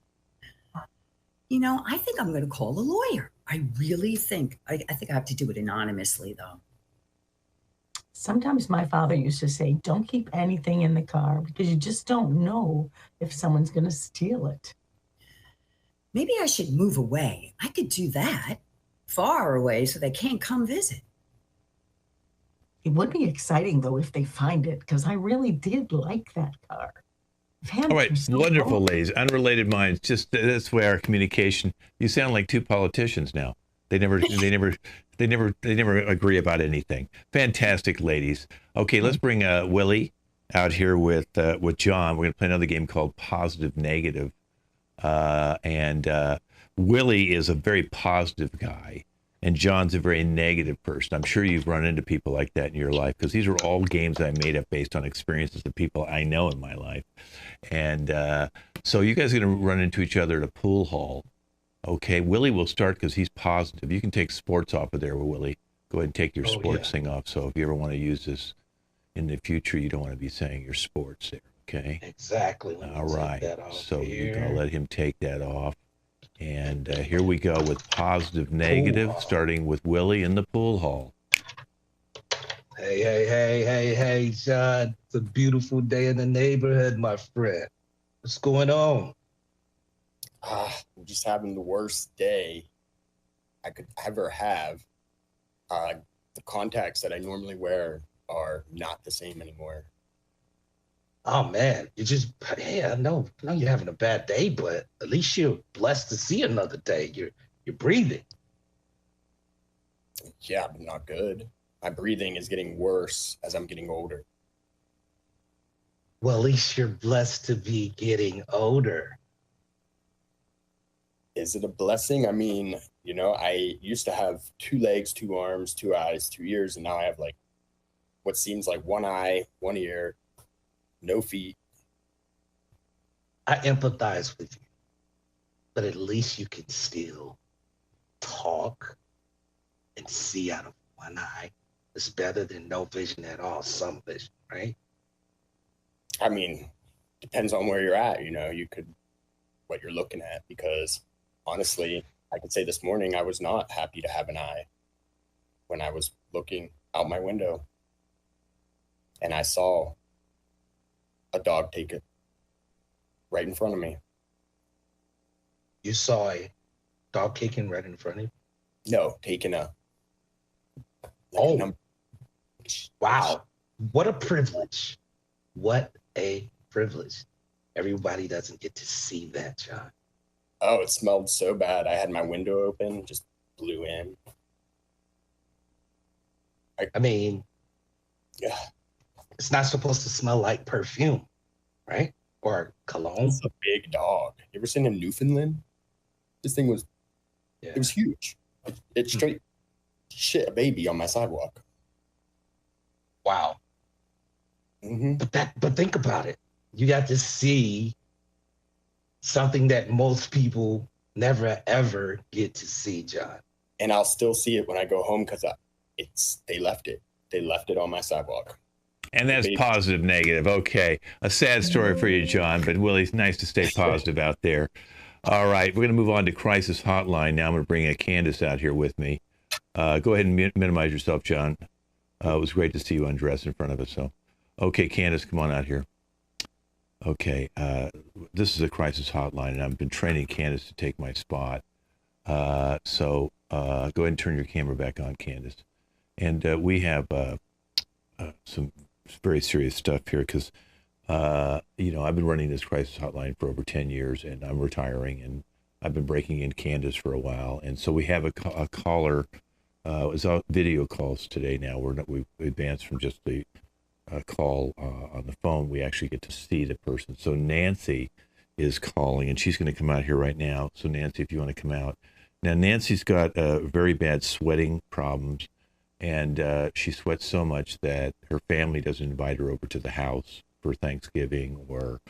You know, I think I'm going to call a lawyer. I really think. I think I have to do it anonymously, though. Sometimes my father used to say, don't keep anything in the car because you just don't know if someone's going to steal it. Maybe I should move away. I could do that. Far away so they can't come visit. It would be exciting, though, if they find it, because I really did like that car. All right, wonderful, ladies. Unrelated minds. Just that's where our communication. You sound like two politicians now. They never agree about anything. Fantastic, ladies. Okay, let's bring Willie out here with John. We're going to play another game called Positive Negative, and Willie is a very positive guy, and John's a very negative person. I'm sure you've run into people like that in your life because these are all games I made up based on experiences of people I know in my life. And so you guys are going to run into each other at a pool hall. Okay, Willie will start because he's positive. You can take sports off of there, Willie. Go ahead and take your sports thing off. So if you ever want to use this in the future, you don't want to be saying your sports there, okay? Exactly. All right. So I'll let him take that off. And here we go with positive, negative, starting with Willie in the pool hall. Hey, John. It's a beautiful day in the neighborhood, my friend. What's going on? I'm just having the worst day I could ever have. The contacts that I normally wear are not the same anymore. Oh man, I know you're having a bad day, but at least you're blessed to see another day. You're breathing. Yeah, but not good. My breathing is getting worse as I'm getting older. Well, at least you're blessed to be getting older. Is it a blessing? I mean, you know, I used to have 2 legs, 2 arms, 2 eyes, 2 ears, and now I have like what seems like 1 eye, 1 ear, no feet. I empathize with you, but at least you can still talk and see out of 1 eye. It's better than no vision at all, some vision, right? I mean, depends on where you're at, you know, what you're looking at, because honestly, I could say this morning I was not happy to have an eye when I was looking out my window and I saw a dog take it right in front of me. You saw a dog kicking right in front of you? No, taking wow. What a privilege. What a privilege. Everybody doesn't get to see that, John. Oh, it smelled so bad. I had my window open, just blew in. I mean, yeah, it's not supposed to smell like perfume, right? Or cologne. It's a big dog. You ever seen a Newfoundland? This thing was, it was huge. It straight shit a baby on my sidewalk. Wow. Mm-hmm. But think about it. You got to see something that most people never ever get to see, John. And I'll still see it when I go home because they left it. They left it on my sidewalk. And that's positive, negative. Okay. A sad story for you, John, but Willie's nice to stay positive out there. All right. We're going to move on to Crisis Hotline. Now I'm going to bring Candace out here with me. Go ahead and minimize yourself, John. It was great to see you undressed in front of us. So, okay, Candace, come on out here. Okay. This is a Crisis Hotline, and I've been training Candace to take my spot. So go ahead and turn your camera back on, Candace. And we have some very serious stuff here because, you know, I've been running this Crisis Hotline for over 10 years, and I'm retiring, and I've been breaking in Candace for a while. And so we have a caller. It's video calls today now. We advanced from just the call on the phone. We actually get to see the person. So Nancy is calling, and she's going to come out here right now. So Nancy, if you want to come out. Now, Nancy's got very bad sweating problems, and she sweats so much that her family doesn't invite her over to the house for Thanksgiving or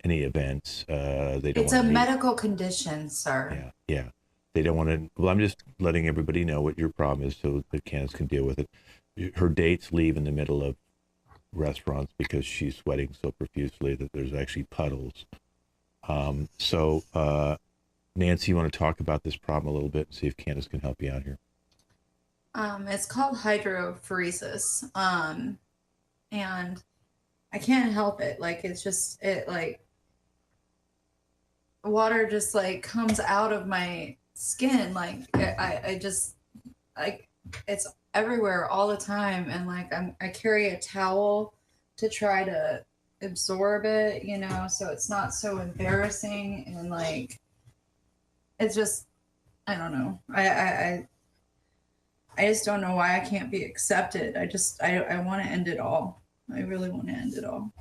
any events. They don't. It's a medical condition, sir. Yeah, yeah. They don't want to. Well, I'm just letting everybody know what your problem is so that Candace can deal with it. Her dates leave in the middle of restaurants because she's sweating so profusely that there's actually puddles. Nancy, you want to talk about this problem a little bit and see if Candace can help you out here? It's called hydrophoresis. And I can't help it. Like, it's just, water just like comes out of my skin. Like it's everywhere all the time. And like, I carry a towel to try to absorb it, so it's not so embarrassing. And like, it's just, I don't know. I just don't know why I can't be accepted. I want to end it all. I really want to end it all.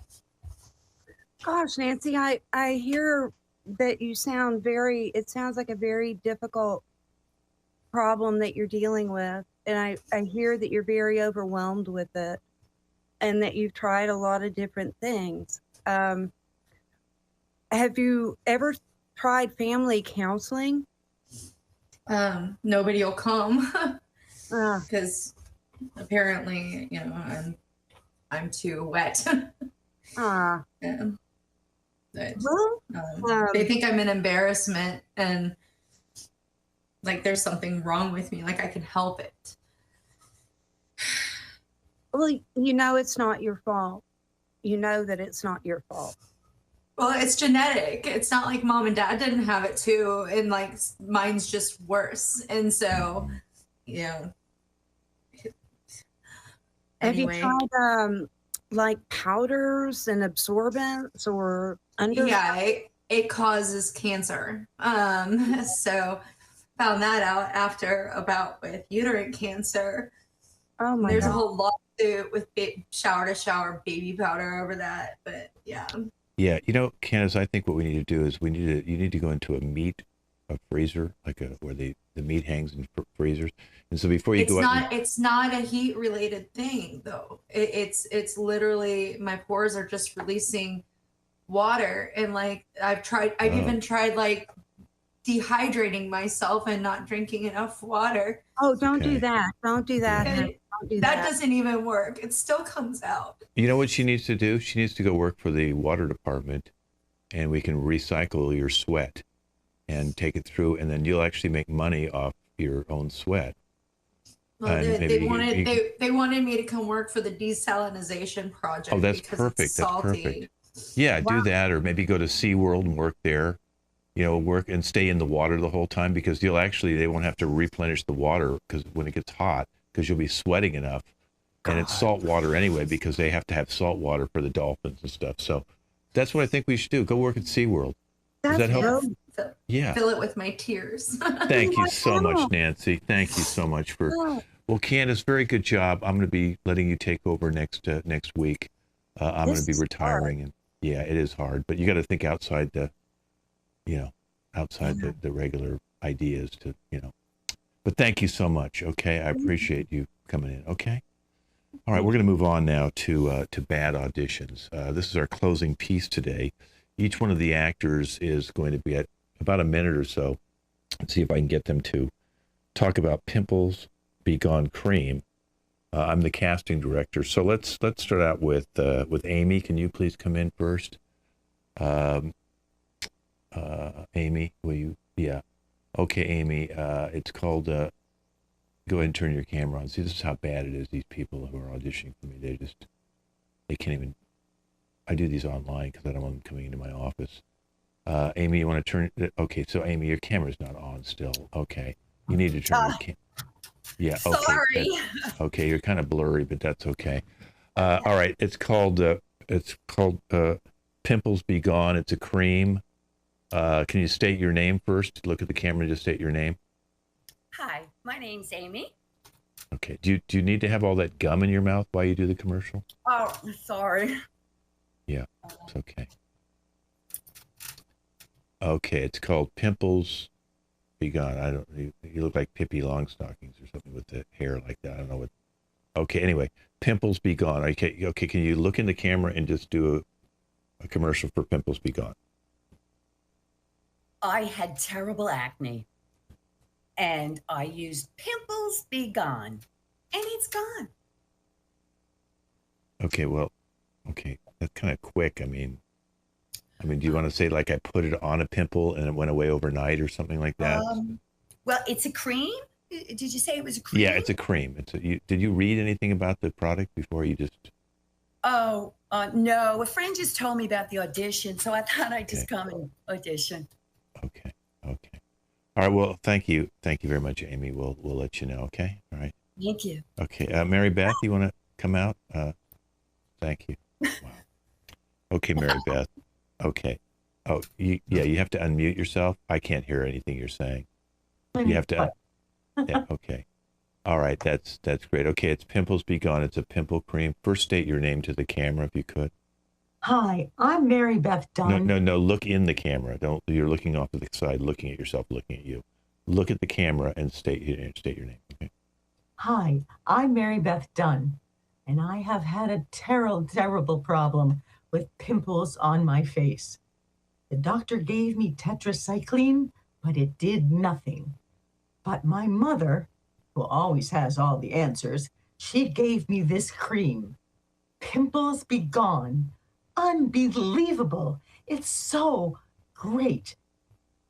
Gosh, Nancy, I hear that you sound it sounds like a very difficult problem that you're dealing with. And I hear that you're very overwhelmed with it and that you've tried a lot of different things. Have you ever tried family counseling? Nobody will come because apparently, I'm too wet. Yeah. They think I'm an embarrassment and like there's something wrong with me, like I can help it. Well, it's not your fault. You know that it's not your fault. Well, it's genetic. It's not like mom and dad didn't have it too, and like mine's just worse. And so, Have you tried like powders and absorbents or under? Yeah, it causes cancer. So found that out after about with uterine cancer. Oh my There's God. a whole lawsuit with shower to shower baby powder over that, but yeah. Yeah, Candace, I think what we need to do is you need to go into a freezer, like where the meat hangs in freezers. And so before you it's not a heat related thing though. It's literally my pores are just releasing water, and like I've even tried like dehydrating myself and not drinking enough water. Oh, don't do that. Don't do that. That doesn't even work. It still comes out. You know what she needs to do? She needs to go work for the water department, and we can recycle your sweat and take it through, and then you'll actually make money off your own sweat. Well, they wanted me to come work for the desalinization project. Oh, that's because perfect. It's that's salty. perfect. Yeah, wow. Do that, or maybe go to SeaWorld and work there. Work and stay in the water the whole time, because they won't have to replenish the water because when it gets hot, because you'll be sweating enough. God. And it's salt water anyway, because they have to have salt water for the dolphins and stuff. So that's what I think we should do. Go work at SeaWorld. Does that help? Yeah. Fill it with my tears. Thank you so much, Nancy. Thank you so much for. Well, Candace, very good job. I'm going to be letting you take over next week. I'm going to be retiring, and yeah, it is hard, but you got to think outside the regular ideas to. But thank you so much. Okay, I appreciate you coming in. Okay. All right, we're going to move on now to bad auditions. This is our closing piece today. Each one of the actors is going to be at about a minute or so. Let's see if I can get them to talk about Pimples Be Gone Cream. I'm the casting director, so let's start out with Amy. Can you please come in first? Amy, will you? Yeah. Okay, Amy. It's called. Go ahead and turn your camera on. See, this is how bad it is. These people who are auditioning for me, they can't even. I do these online because I don't want them coming into my office. Amy, you want to turn? Okay, so Amy, your camera's not on still. Okay, you need to turn your camera. Yeah. Okay. Sorry. Okay, you're kind of blurry, but that's okay. All right, it's called Pimples Be Gone. It's a cream. Can you state your name first? Look at the camera and just state your name. Hi, my name's Amy. Okay. Do you need to have all that gum in your mouth while you do the commercial? Oh, sorry. Yeah, it's okay. Okay, it's called Pimples Be Gone. You look like Pippi Longstockings or something with the hair like that. I don't know what. Okay, anyway, Pimples Be Gone. Okay, can you look in the camera and just do a commercial for Pimples Be Gone. I had terrible acne and I used Pimples Be Gone and it's gone. Okay, well, okay, that's kind of quick. I mean, do you want to say like I put it on a pimple and it went away overnight or something like that? Well, it's a cream. Did you say it was a cream? Yeah, it's a cream. Did you read anything about the product before you just? Oh, no. A friend just told me about the audition, so I thought I'd just come and audition. Okay. All right. Well, thank you very much, Amy. We'll let you know. Okay. All right. Thank you. Okay. Mary Beth, you want to come out? Thank you. Wow. Okay, Mary Beth. Okay. Oh, you have to unmute yourself. I can't hear anything you're saying. You have to. Yeah. Okay. All right. That's great. Okay. It's Pimples Be Gone. It's a pimple cream. First, state your name to the camera if you could. Hi, I'm Mary Beth Dunn. No. Look in the camera. Don't. You're looking off to the side, looking at yourself, looking at you. Look at the camera and state your name. Okay. Hi, I'm Mary Beth Dunn, and I have had a terrible problem with pimples on my face. The doctor gave me tetracycline, but it did nothing. But my mother, who always has all the answers, she gave me this cream. Pimples Be Gone. Unbelievable. It's so great.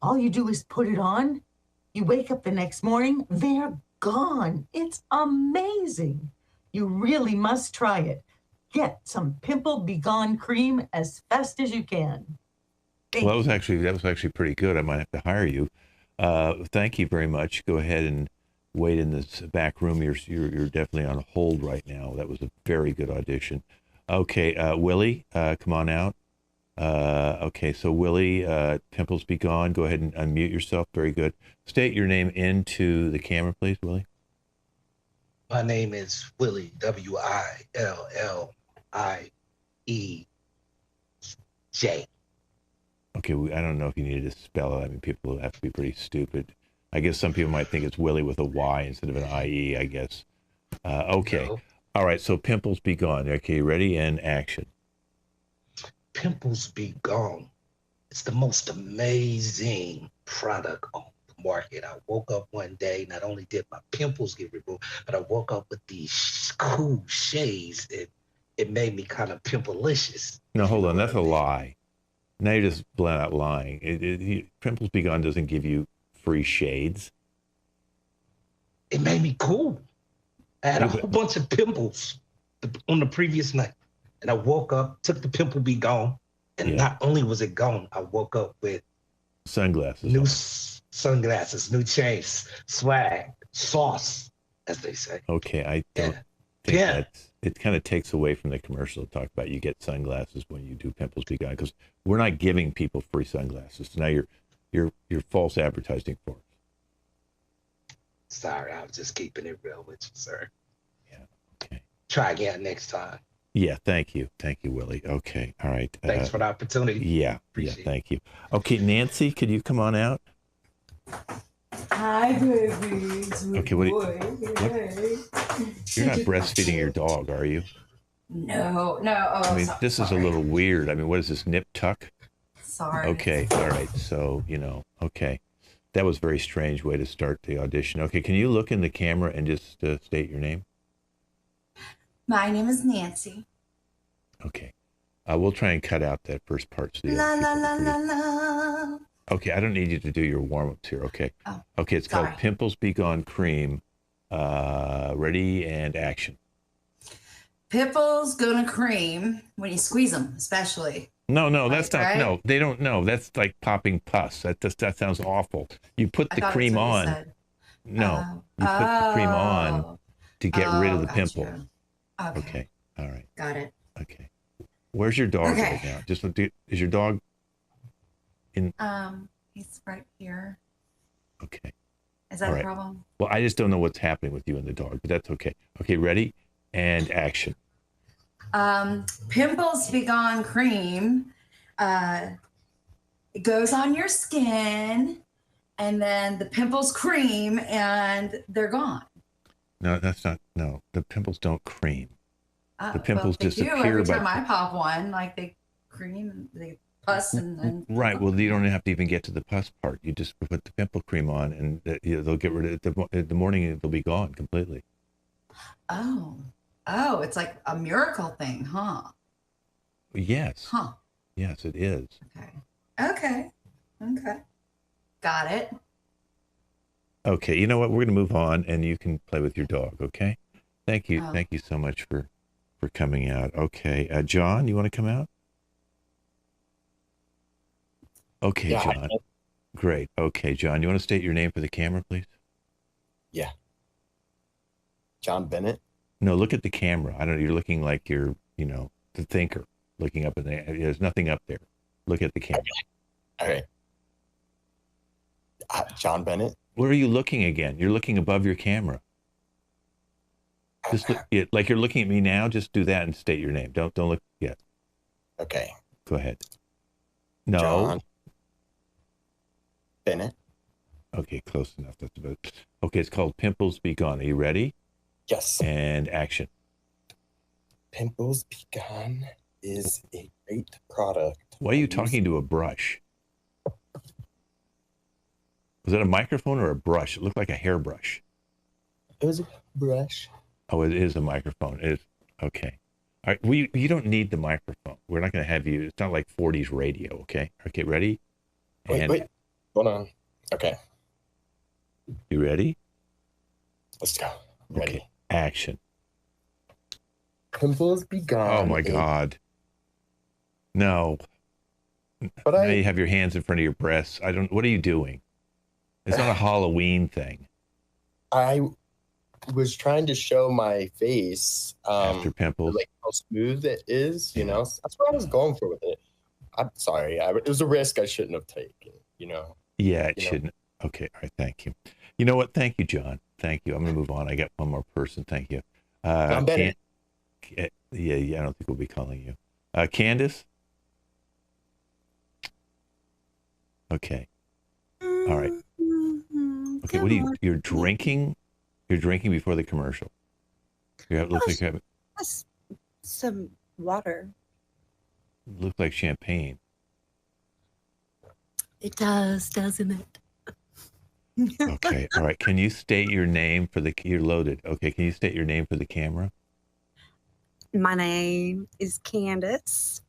All you do is put it on. You wake up the next morning, they're gone. It's amazing. You really must try it. Get some Pimple Be Gone cream as fast as you can. Well, that was actually pretty good. I might have to hire you. Thank you very much. Go ahead and wait in this back room. You're definitely on hold right now. That was a very good audition. Okay, Willie, come on out. Okay, so Willie, Pimples Be Gone. Go ahead and unmute yourself. Very good. State your name into the camera, please, Willie. My name is Willie, WILLIEJ. Okay, I don't know if you needed to spell it. I mean, people have to be pretty stupid. I guess some people might think it's Willie with a Y instead of an IE, I guess. Okay. No. All right, so Pimples Be Gone. Okay, ready and action. Pimples Be Gone. It's the most amazing product on the market. I woke up one day, not only did my pimples get removed, but I woke up with these cool shades. It made me kind of pimpleicious. No, hold on. That's a lie. Now you're just flat out lying. Pimples Be Gone doesn't give you free shades. It made me cool. I had a whole bunch of pimples on the previous night. And I woke up, took the Pimple Be Gone. And not only was it gone, I woke up with sunglasses. New sunglasses, new chains, swag, sauce, as they say. Okay, I don't think that's... It kind of takes away from the commercial to talk about you get sunglasses when you do Pimples Be Gone, because we're not giving people free sunglasses. So now you're false advertising for us. Sorry, I was just keeping it real with you, sir. Yeah. Okay. Try again next time. Yeah. Thank you, Willie. Okay. All right. Thanks for the opportunity. Yeah. Thank you. Okay, Nancy, could you come on out? Hi, babies. Okay. You're not breastfeeding your dog, are you? No. Oh, I mean, this is a little weird. I mean, what is this, nip tuck? Sorry. Okay. All right. So, okay. That was a very strange way to start the audition. Okay. Can you look in the camera and just state your name? My name is Nancy. Okay. We'll try and cut out that first part. So la la la la la. Okay, I don't need you to do your warm-ups here, okay? Oh, okay, it's called Pimples Be Gone Cream. Ready and action. Pimples gonna cream when you squeeze them, especially. No, that's not, right? no, they don't know. That's like popping pus. That sounds awful. You put the cream on. No, you put the cream on to get rid of the pimple. Okay, all right. Got it. Okay. Where's your dog right now? Is your dog in? He's right here. Okay. Is that a problem? Well, I just don't know what's happening with you and the dog, but that's okay. Okay, ready and action. Pimples Be Gone cream. It goes on your skin, and then the pimples cream, and they're gone. No, that's not. No, the pimples don't cream. The pimples they disappear. do every time I pop one. Like they cream and the pus and then. Right. Well, you don't have to even get to the pus part. You just put the pimple cream on, and they'll get rid of it. In the morning, it'll be gone completely. Oh, it's like a miracle thing, huh? Yes. Huh. Yes, it is. Okay. Got it. Okay. You know what? We're going to move on, and you can play with your dog. Okay. Thank you. Oh. Thank you so much for coming out. Okay. John, you want to come out? Okay, Yeah, John. Great. Okay, John, you want to state your name for the camera, please? Yeah. John Bennett. No, look at the camera. I don't know. You're looking like you're, the thinker looking up in the, there's nothing up there. Look at the camera. Okay. John Bennett. Where are you looking again? You're looking above your camera. Just look, like you're looking at me now. Just do that and state your name. Don't look yet. Okay. Go ahead. No. John Bennett. Okay, close enough. That's about. Okay, it's called Pimples Be Gone. Are you ready? Yes. And action. Pimples Be Gone is a great product. Why are you talking to a brush? Was that a microphone or a brush? It looked like a hairbrush. It was a brush. Oh, it is a microphone. It is. Okay. All right. You don't need the microphone. We're not going to have you. It's not like 40s radio. Okay. Okay. Ready? Wait. Hold on. Okay. You ready? Let's go. Ready. Okay. Action. Pimples Be Gone. Oh my God. No. But now you have your hands in front of your breasts. What are you doing? It's not a Halloween thing. I was trying to show my face After pimples. like how smooth it is, you know. That's what I was going for with it. I'm sorry. It was a risk I shouldn't have taken, you know. Yeah, it shouldn't. Okay. All right. Thank you. You know what? Thank you, John. Thank you. I'm going to move on. I got one more person. Thank you. John Bennett. Yeah. I don't think we'll be calling you. Candace? Okay. All right. Okay. What are you're drinking? You're drinking before the commercial. Looks like you have some water. Looks like champagne. It does, doesn't it? Okay. All right. Can you state your name for you're loaded. Okay. Can you state your name for the camera? My name is Candace.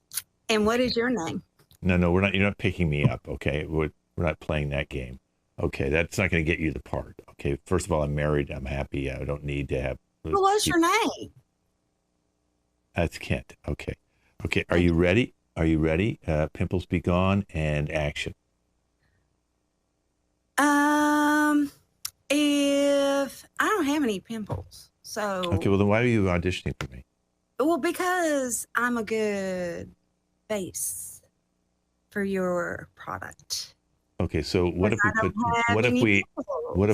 And what is your name? No, we're not. You're not picking me up. Okay. We're not playing that game. Okay. That's not going to get you the part. Okay. First of all, I'm married. I'm happy. I don't need to have. Well, what's your name? That's Kent. Okay. Okay. Are you ready? Are you ready? Pimples Be Gone and action. If I don't have any pimples, so okay. Well, then why are you auditioning for me? Well, because I'm a good face for your product. Okay. So what if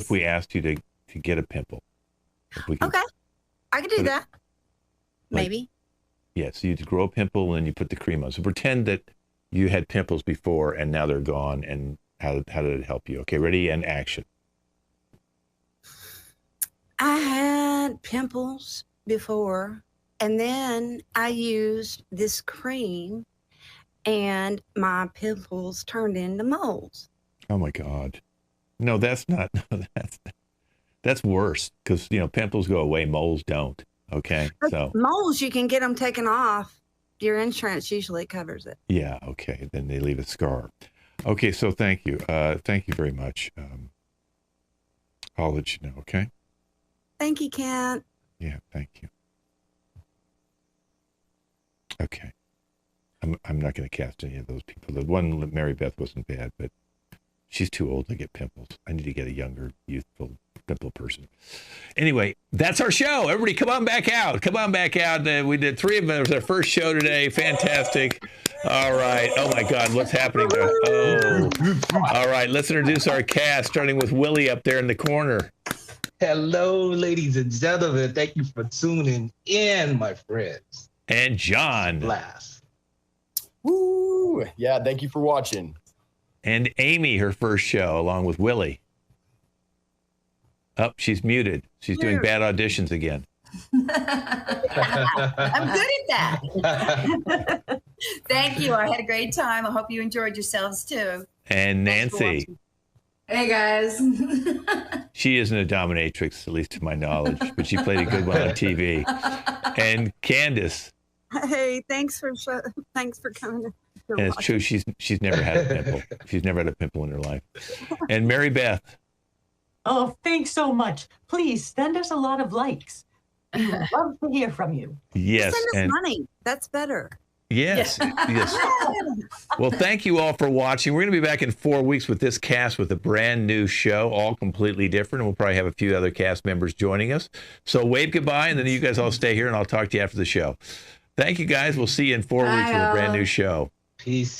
we asked you to get a pimple? Okay, I could do that. Maybe. Yeah. So you grow a pimple and you put the cream on. So pretend that you had pimples before and now they're gone. And how did it help you? Okay. Ready and action. I had pimples before, and then I used this cream, and my pimples turned into moles. Oh my God! No, that's not. No, that's worse because pimples go away, moles don't. Okay, so moles you can get them taken off. Your insurance usually covers it. Yeah. Okay. Then they leave a scar. Okay. So thank you. Thank you very much. I'll let you know. Okay. Thank you, Kent. Yeah, thank you. Okay. I'm not going to cast any of those people. The one, Mary Beth, wasn't bad, but she's too old to get pimples. I need to get a younger, youthful pimple person. Anyway, that's our show. Everybody come on back out. Come on back out. We did 3 of them. It was our first show today. Fantastic. All right. Oh, my God. What's happening? Oh. All right. Let's introduce our cast, starting with Willie up there in the corner. Hello, ladies and gentlemen. Thank you for tuning in, my friends. And John. Blast. Woo! Yeah, thank you for watching. And Amy, her first show, along with Willie. Oh, she's muted. She's doing bad auditions again. I'm good at that. Thank you. I had a great time. I hope you enjoyed yourselves too. And Thanks for Nancy, watching. Hey guys. she isn't a dominatrix, at least to my knowledge, but she played a good one on TV. And Candace, Hey, thanks for coming. and it's true, she's never had a pimple. She's never had a pimple in her life. And Mary Beth. Oh, thanks so much. Please send us a lot of likes. We would love to hear from you. Yes. Send us And money. That's better. yes. Yes. Well, thank you all for watching. We're going to be back in 4 weeks with this cast with a brand new show, all completely different. And we'll probably have a few other cast members joining us. So wave goodbye, and then you guys all stay here, and I'll talk to you after the show. Thank you, guys. We'll see you in 4 weeks with a brand new show. Peace.